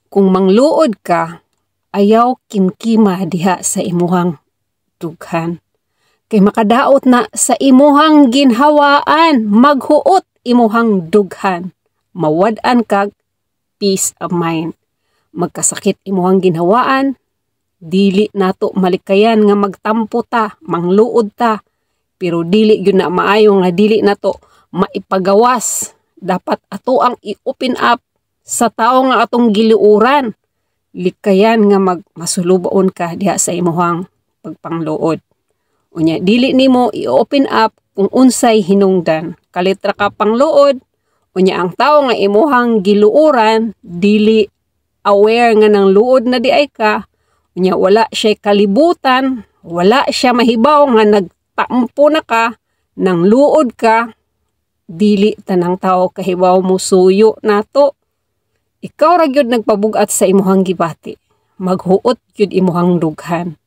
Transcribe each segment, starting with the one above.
Kung mangluod ka, ayaw kimkima diha sa imuhang dughan. Kay makadaot na sa imuhang ginhawaan, maghuot imuhang dughan. Mawad-an kag peace of mind. Magkasakit imuhang ginhawaan, dili nato malikayan nga magtampo ta, mangluod ta. Pero dili yun na maayo nga dili nato maipagawas. Dapat ato ang i-open up sa tao nga atong giluuran. Likayan nga masulubaon ka diha sa imuhang pagpangluod. Unya, dili nimo i-open up kung unsay hinungdan. Kalitra ka pangluod, unya ang tao nga imuhang giluuran, dili aware nga ng luod na di ay ka, unya wala siya kalibutan, wala siya mahibaw nga nagtampo na ka, nang luod ka, dili tanang tao kahibaw mo suyo nato. Ikaw ra gyud nagpabugat sa imuhang gibati. Maghuot gyud imuhang dughan.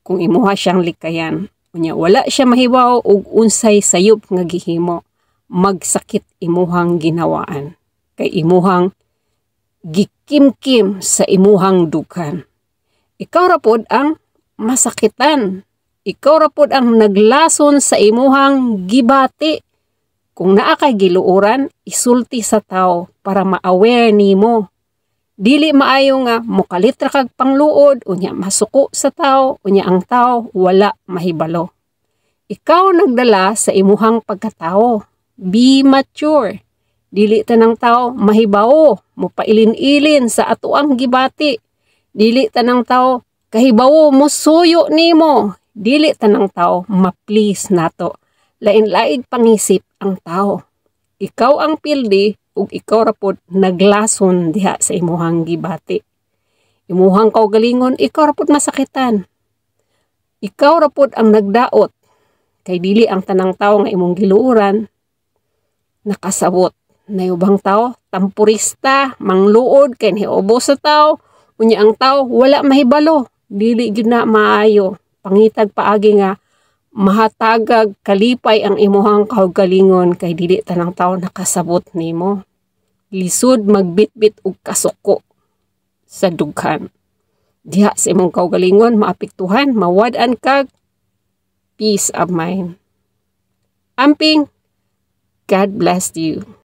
Kung imuha siyang likayan, unya wala siya mahibaw og unsay sayop nga gihimo, magsakit imuhang ginawaan. Kay imuhang gikimkim sa imuhang dughan. Ikaw ra pod ang masakitan. Ikaw ra pod ang naglason sa imuhang gibati. Kung naa kay giluuran, isulti sa tao para ma-aware nimo. Dili maayo nga mokalitra kag pangluod, unya masuko sa tao, unya ang tao wala mahibalo. Ikaw nagdala sa imuhang pagkatao. Be mature. Dili tanang tao mahibaw, mopailin-ilin sa atoang gibati. Dili tanang tao kahibaw mo suyo nimo. Dili tanang tao ma-please nato. Lain-laig pangisip ang tao. Ikaw ang pildi ug ikaw ra pod naglason diha sa imuhang gibati. Imuhang kaugalingon, ikaw ra pod masakitan. Ikaw ra pod ang nagdaot. Kay dili ang tanang tao nga imong giluuran nakasabot. Nayubang tao, tampurista, mangluod, kay hiubos sa tao, unya ang tao wala mahibalo. Dili gyud na maayo. Pangitag paagi nga mahatagag kalipay ang imuhang kaugalingon kay dili tanang tao nakasabot nimo. Lisod magbitbit og kasuko sa dughan. Diha sa imong kaugalingon maapektuhan, mawad-an kag peace of mind. Amping, God bless you.